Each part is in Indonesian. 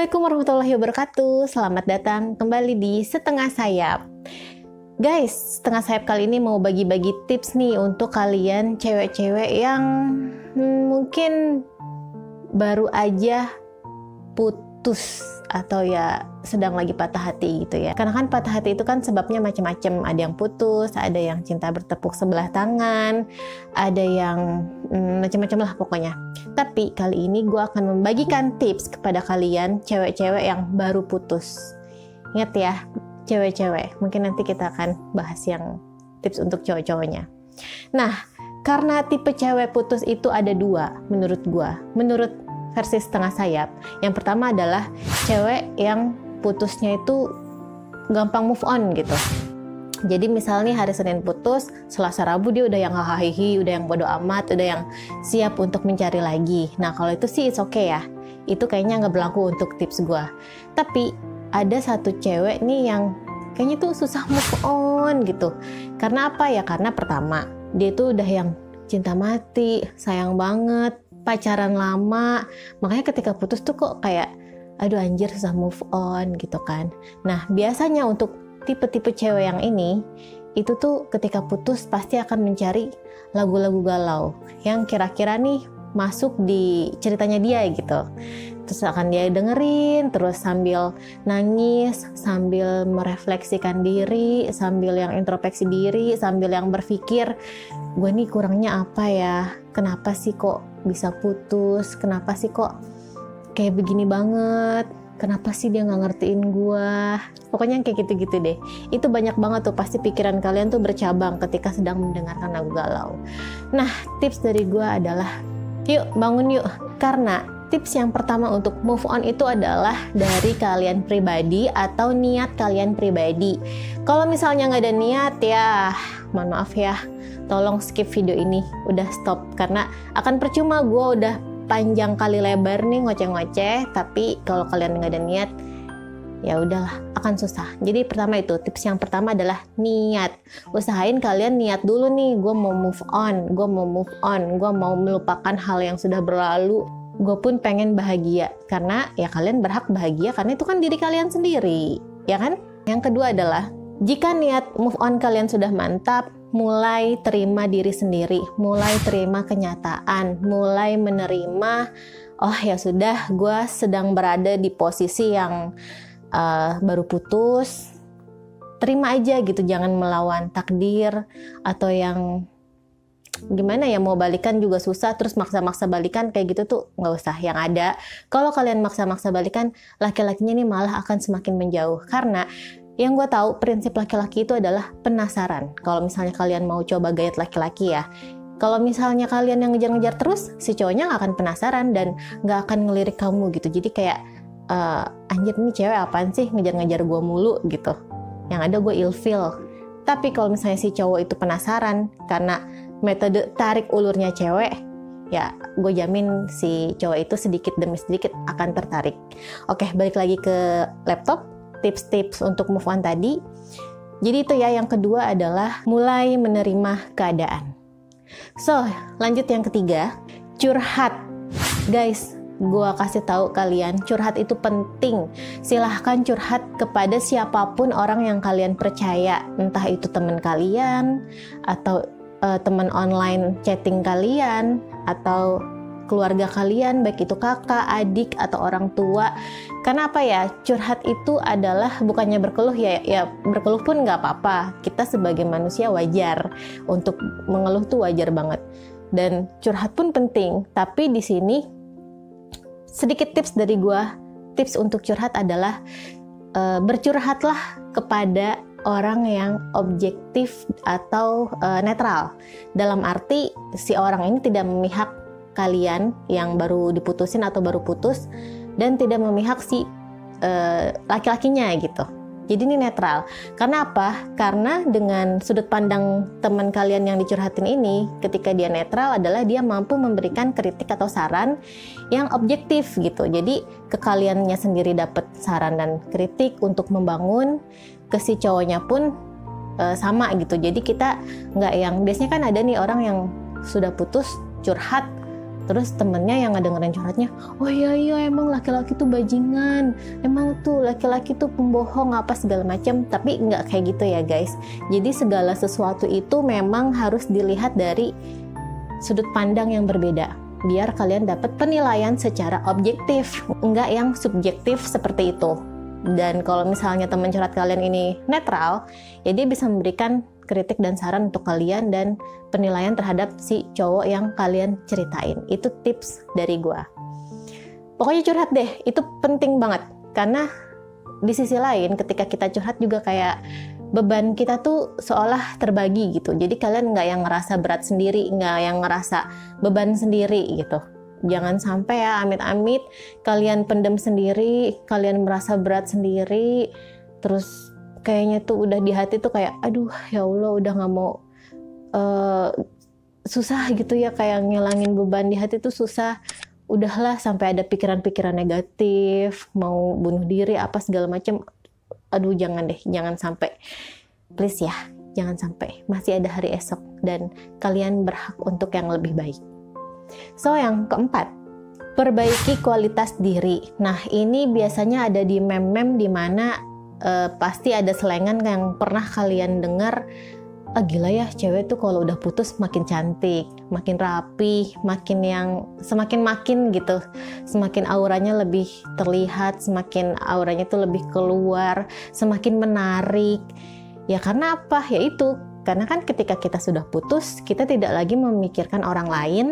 Assalamualaikum warahmatullahi wabarakatuh. Selamat datang kembali di Setengah Sayap. Guys, Setengah Sayap kali ini mau bagi-bagi tips nih untuk kalian cewek-cewek yang mungkin baru aja putus atau ya sedang lagi patah hati gitu ya. Karena kan patah hati itu kan sebabnya macam-macam. Ada yang putus, ada yang cinta bertepuk sebelah tangan, ada yang macam-macam lah pokoknya. Tapi kali ini gue akan membagikan tips kepada kalian cewek-cewek yang baru putus. Ingat ya, cewek-cewek. Mungkin nanti kita akan bahas yang tips untuk cowok-cowoknya. Nah, karena tipe cewek putus itu ada dua menurut gue. Menurut versi Setengah Sayap. Yang pertama adalah cewek yang putusnya itu gampang move on gitu. Jadi misalnya hari Senin putus, Selasa Rabu dia udah yang hahaha, udah yang bodo amat, udah yang siap untuk mencari lagi. Nah kalau itu sih it's okay ya. Itu kayaknya nggak berlaku untuk tips gue. Tapi ada satu cewek nih yang kayaknya tuh susah move on gitu. Karena apa ya? Karena pertama, dia tuh udah yang cinta mati, sayang banget, pacaran lama, makanya ketika putus tuh kok kayak aduh anjir susah move on gitu kan. Nah biasanya untuk tipe-tipe cewek yang ini itu tuh ketika putus pasti akan mencari lagu-lagu galau yang kira-kira nih masuk di ceritanya dia gitu. Terus akan dia dengerin terus sambil nangis, sambil merefleksikan diri, sambil yang introspeksi diri, sambil yang berpikir gue nih kurangnya apa ya, kenapa sih kok bisa putus, kenapa sih kok kayak begini banget, kenapa sih dia nggak ngertiin gue, pokoknya yang kayak gitu-gitu deh. Itu banyak banget tuh pasti pikiran kalian tuh bercabang ketika sedang mendengarkan lagu galau. Nah tips dari gue adalah yuk bangun yuk, karena tips yang pertama untuk move on itu adalah dari kalian pribadi atau niat kalian pribadi. Kalau misalnya nggak ada niat ya mohon maaf ya, tolong skip video ini, udah stop, karena akan percuma gue udah panjang kali lebar nih ngoceh-ngoceh, tapi kalau kalian nggak ada niat ya udahlah akan susah. Jadi pertama itu tips yang pertama adalah niat. Usahain kalian niat dulu nih, gue mau move on, gue mau move on, gue mau melupakan hal yang sudah berlalu, gue pun pengen bahagia, karena ya kalian berhak bahagia karena itu kan diri kalian sendiri, ya kan? Yang kedua adalah jika niat move on kalian sudah mantap, mulai terima diri sendiri, mulai terima kenyataan, mulai menerima, oh ya sudah, gue sedang berada di posisi yang baru putus, terima aja gitu, jangan melawan takdir, atau yang gimana ya, mau balikan juga susah, terus maksa-maksa balikan kayak gitu tuh nggak usah. Yang ada, kalau kalian maksa-maksa balikan, laki-lakinya nih malah akan semakin menjauh, karena yang gue tahu prinsip laki-laki itu adalah penasaran. Kalau misalnya kalian mau coba gayat laki-laki ya, kalau misalnya kalian yang ngejar-ngejar terus, si cowoknya nggak akan penasaran dan nggak akan ngelirik kamu gitu. Jadi kayak anjir nih cewek apaan sih ngejar-ngejar gue mulu gitu. Yang ada gue ilfeel. Tapi kalau misalnya si cowok itu penasaran karena metode tarik ulurnya cewek, ya gue jamin si cowok itu sedikit demi sedikit akan tertarik. Oke, balik lagi ke laptop. Tips-tips untuk move on tadi. Jadi itu ya, yang kedua adalah mulai menerima keadaan. So, lanjut yang ketiga, curhat. Guys, gue kasih tahu kalian, curhat itu penting. Silahkan curhat kepada siapapun orang yang kalian percaya. Entah itu teman kalian, atau teman online chatting kalian, atau keluarga kalian, baik itu kakak, adik, atau orang tua. Karena apa ya, curhat itu adalah bukannya berkeluh ya berkeluh pun nggak apa-apa. Kita sebagai manusia wajar untuk mengeluh tuh wajar banget. Dan curhat pun penting. Tapi di sini sedikit tips dari gua, tips untuk curhat adalah bercurhatlah kepada orang yang objektif atau netral. Dalam arti si orang ini tidak memihak kalian yang baru diputusin atau baru putus, dan tidak memihak si laki-lakinya gitu. Jadi ini netral. Karena apa? Karena dengan sudut pandang teman kalian yang dicurhatin ini, ketika dia netral adalah dia mampu memberikan kritik atau saran yang objektif gitu. Jadi ke kaliannya sendiri dapat saran dan kritik untuk membangun, ke si cowoknya pun sama gitu. Jadi kita nggak yang biasanya kan ada nih orang yang sudah putus curhat Terus temennya yang ngedengerin curhatnya, oh iya emang laki-laki tuh bajingan, emang tuh laki-laki tuh pembohong apa segala macam. Tapi nggak kayak gitu ya guys. Jadi segala sesuatu itu memang harus dilihat dari sudut pandang yang berbeda, biar kalian dapat penilaian secara objektif, nggak yang subjektif seperti itu. Dan kalau misalnya teman curhat kalian ini netral, ya dia bisa memberikan kritik dan saran untuk kalian dan penilaian terhadap si cowok yang kalian ceritain. Itu tips dari gua. Pokoknya curhat deh, itu penting banget. Karena di sisi lain ketika kita curhat juga kayak beban kita tuh seolah terbagi gitu. Jadi kalian nggak yang ngerasa berat sendiri, nggak yang ngerasa beban sendiri gitu. Jangan sampai ya amit-amit kalian pendem sendiri, kalian merasa berat sendiri, terus kayaknya tuh udah di hati tuh kayak aduh ya Allah udah nggak mau susah gitu ya, kayak ngilangin beban di hati tuh susah, udahlah sampai ada pikiran-pikiran negatif, mau bunuh diri apa segala macam. Aduh jangan deh, jangan sampai, please ya, jangan sampai. Masih ada hari esok dan kalian berhak untuk yang lebih baik. So yang keempat, perbaiki kualitas diri. Nah ini biasanya ada di meme-meme dimana pasti ada selengan yang pernah kalian dengar, gila ya cewek tuh kalau udah putus makin cantik, makin rapi, semakin gitu, semakin auranya lebih terlihat, semakin auranya tuh lebih keluar, semakin menarik. Ya karena apa? Ya itu, karena kan ketika kita sudah putus, kita tidak lagi memikirkan orang lain,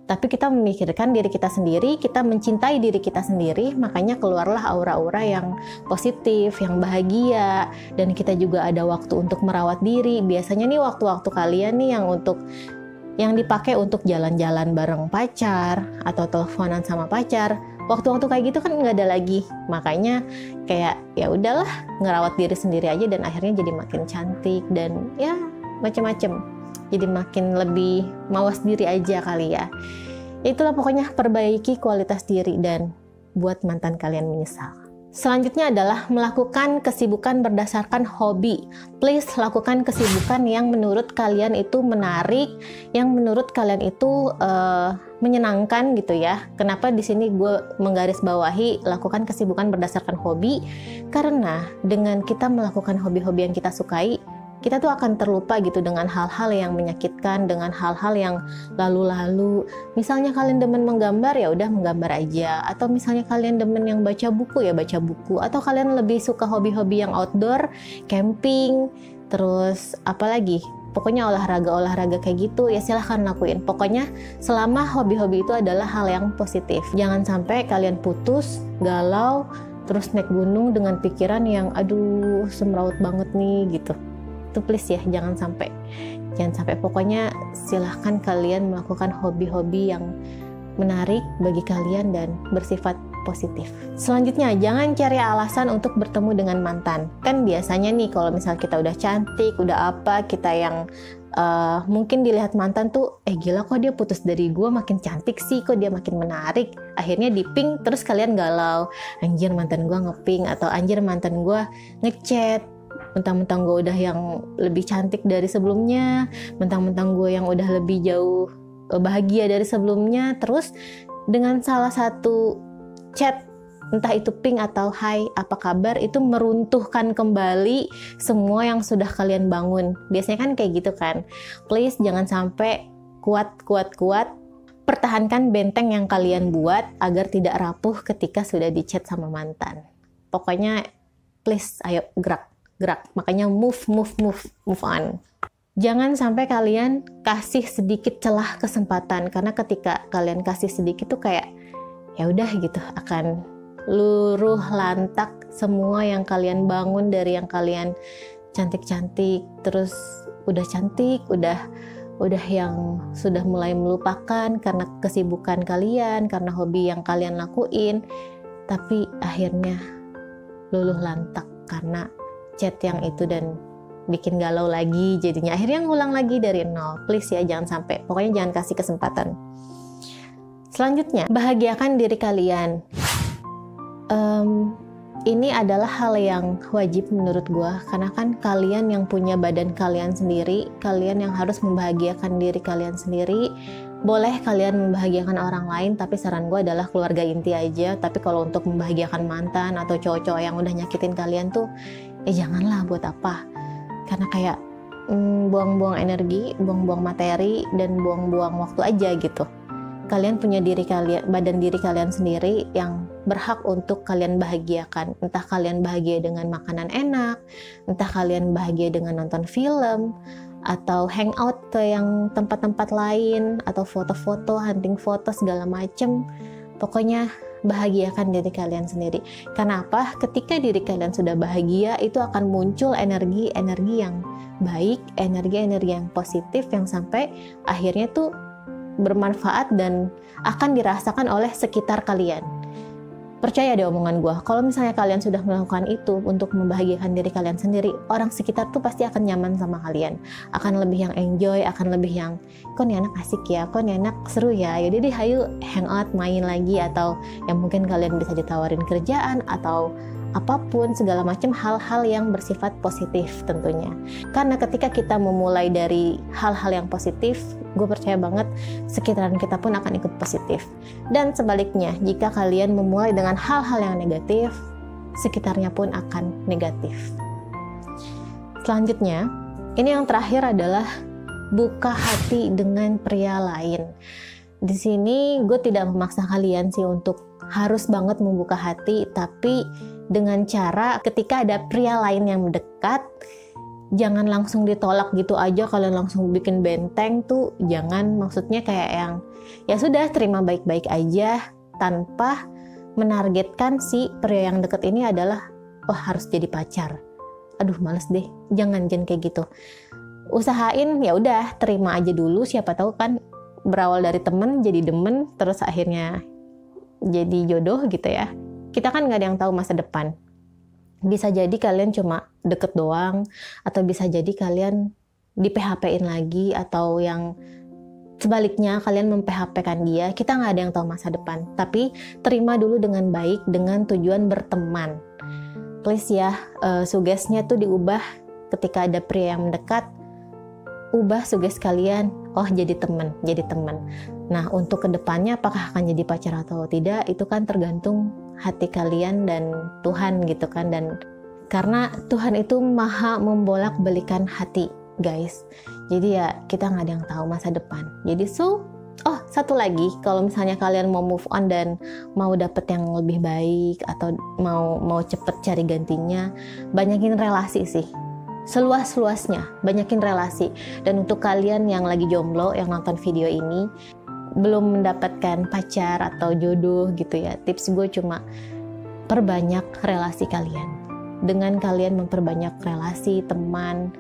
tapi kita memikirkan diri kita sendiri, kita mencintai diri kita sendiri, makanya keluarlah aura-aura yang positif, yang bahagia, dan kita juga ada waktu untuk merawat diri. Biasanya nih waktu-waktu kalian nih yang dipakai untuk jalan-jalan bareng pacar, atau teleponan sama pacar, waktu-waktu kayak gitu kan nggak ada lagi. Makanya kayak ya udahlah, ngerawat diri sendiri aja dan akhirnya jadi makin cantik dan ya macam-macam. Jadi makin lebih mawas diri aja kali ya. Itulah pokoknya, perbaiki kualitas diri dan buat mantan kalian menyesal. Selanjutnya adalah melakukan kesibukan berdasarkan hobi. Please lakukan kesibukan yang menurut kalian itu menarik, yang menurut kalian itu menyenangkan gitu ya. Kenapa di sini gue menggarisbawahi lakukan kesibukan berdasarkan hobi? Karena dengan kita melakukan hobi-hobi yang kita sukai, kita tuh akan terlupa gitu dengan hal-hal yang menyakitkan, dengan hal-hal yang lalu-lalu. Misalnya kalian demen menggambar, ya udah menggambar aja. Atau misalnya kalian demen yang baca buku, ya baca buku. Atau kalian lebih suka hobi-hobi yang outdoor, camping, terus apa lagi? Pokoknya olahraga kayak gitu, ya silahkan lakuin. Pokoknya selama hobi-hobi itu adalah hal yang positif. Jangan sampai kalian putus, galau, terus naik gunung dengan pikiran yang aduh semraut banget nih gitu. Itu please ya, jangan sampai. Pokoknya silahkan kalian melakukan hobi-hobi yang menarik bagi kalian dan bersifat positif. Selanjutnya, jangan cari alasan untuk bertemu dengan mantan. Kan biasanya nih kalau misal kita udah cantik, udah apa, kita yang mungkin dilihat mantan tuh, gila kok dia putus dari gue, makin cantik sih, kok dia makin menarik. Akhirnya diping, terus kalian galau, anjir mantan gue ngeping, atau anjir mantan gue ngechat, mentang-mentang gue udah yang lebih cantik dari sebelumnya, mentang-mentang gue yang udah lebih jauh bahagia dari sebelumnya, terus dengan salah satu chat, entah itu ping atau hai apa kabar, itu meruntuhkan kembali semua yang sudah kalian bangun. Biasanya kan kayak gitu kan. Please jangan sampai, kuat, pertahankan benteng yang kalian buat agar tidak rapuh ketika sudah di chat sama mantan. Pokoknya please ayo gerak. Makanya move on. Jangan sampai kalian kasih sedikit celah kesempatan, karena ketika kalian kasih sedikit tuh kayak ya udah gitu, akan luruh lantak semua yang kalian bangun dari yang kalian cantik-cantik, terus udah cantik, udah yang sudah mulai melupakan karena kesibukan kalian, karena hobi yang kalian lakuin, tapi akhirnya luluh lantak karena chat yang itu dan bikin galau lagi, jadinya akhirnya ngulang lagi dari nol. Please ya, jangan sampai. Pokoknya jangan kasih kesempatan. Selanjutnya, bahagiakan diri kalian. Ini adalah hal yang wajib menurut gue, karena kan kalian yang punya badan kalian sendiri, kalian yang harus membahagiakan diri kalian sendiri. boleh kalian membahagiakan orang lain, tapi saran gue adalah keluarga inti aja. Tapi kalau untuk membahagiakan mantan atau cowok-cowok yang udah nyakitin kalian tuh, janganlah, buat apa? Karena kayak buang-buang energi, buang-buang materi, dan buang-buang waktu aja gitu. Kalian punya diri kalian, badan diri kalian sendiri yang berhak untuk kalian bahagiakan. Entah kalian bahagia dengan makanan enak, entah kalian bahagia dengan nonton film, atau hangout ke yang tempat-tempat lain, atau foto-foto, hunting foto segala macem. Pokoknya bahagiakan diri kalian sendiri. Karena apa? Ketika diri kalian sudah bahagia, itu akan muncul energi-energi yang baik, energi-energi yang positif yang sampai akhirnya tuh bermanfaat dan akan dirasakan oleh sekitar kalian. Percaya deh omongan gue, kalau misalnya kalian sudah melakukan itu untuk membahagiakan diri kalian sendiri, orang sekitar tuh pasti akan nyaman sama kalian, akan lebih yang enjoy, akan lebih yang, kok nih anak asik ya, kok nih anak seru ya, yaudah deh hayu hangout, main lagi, atau yang mungkin kalian bisa ditawarin kerjaan, atau apapun, segala macam hal-hal yang bersifat positif tentunya. Karena ketika kita memulai dari hal-hal yang positif, gue percaya banget sekitaran kita pun akan ikut positif. Dan sebaliknya, jika kalian memulai dengan hal-hal yang negatif, sekitarnya pun akan negatif. Selanjutnya, ini yang terakhir adalah buka hati dengan pria lain. Di sini gue tidak memaksa kalian sih untuk harus banget membuka hati, tapi dengan cara ketika ada pria lain yang mendekat, jangan langsung ditolak gitu aja, kalian langsung bikin benteng tuh jangan. Maksudnya kayak yang ya sudah, terima baik-baik aja tanpa menargetkan si pria yang deket ini adalah harus jadi pacar. Aduh males deh, jangan kayak gitu. Usahain ya udah, terima aja dulu, siapa tahu kan berawal dari temen jadi demen, terus akhirnya jadi jodoh gitu ya. Kita kan nggak ada yang tahu masa depan. Bisa jadi kalian cuma deket doang, atau bisa jadi kalian di PHP-in lagi, atau yang sebaliknya kalian mem-PHP-kan dia. Kita nggak ada yang tahu masa depan. Tapi terima dulu dengan baik, dengan tujuan berteman. Please ya, sugesnya tuh diubah ketika ada pria yang mendekat. Ubah suges kalian, jadi teman. Nah, untuk kedepannya apakah akan jadi pacar atau tidak, itu kan tergantung hati kalian dan Tuhan gitu kan. Dan karena Tuhan itu maha membolak-balikan hati, guys. Jadi ya kita nggak ada yang tahu masa depan. Jadi satu lagi, kalau misalnya kalian mau move on dan mau dapet yang lebih baik, atau mau cepet cari gantinya, banyakin relasi sih. Seluas-luasnya, banyakin relasi. Dan untuk kalian yang lagi jomblo, yang nonton video ini, belum mendapatkan pacar atau jodoh gitu ya, tips gue cuma perbanyak relasi kalian. Dengan kalian memperbanyak relasi, teman,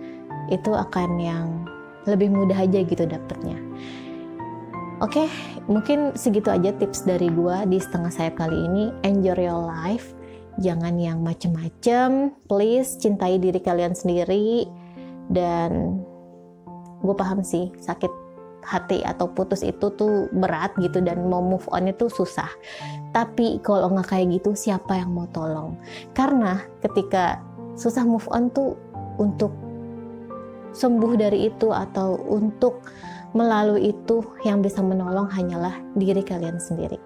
itu akan yang lebih mudah aja gitu dapetnya. Oke, mungkin segitu aja tips dari gue di Setengah Sayap kali ini. Enjoy your life. Jangan yang macem-macem, please cintai diri kalian sendiri. Dan gue paham sih, sakit hati atau putus itu tuh berat gitu, dan mau move on itu susah. Tapi kalau nggak kayak gitu, siapa yang mau tolong? Karena ketika susah move on tuh, untuk sembuh dari itu atau untuk melalui itu, yang bisa menolong hanyalah diri kalian sendiri.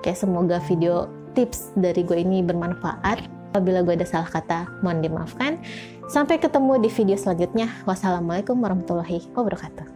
Oke, semoga video tips dari gue ini bermanfaat. Apabila gue ada salah kata, mohon dimaafkan. Sampai ketemu di video selanjutnya. Wassalamualaikum warahmatullahi wabarakatuh.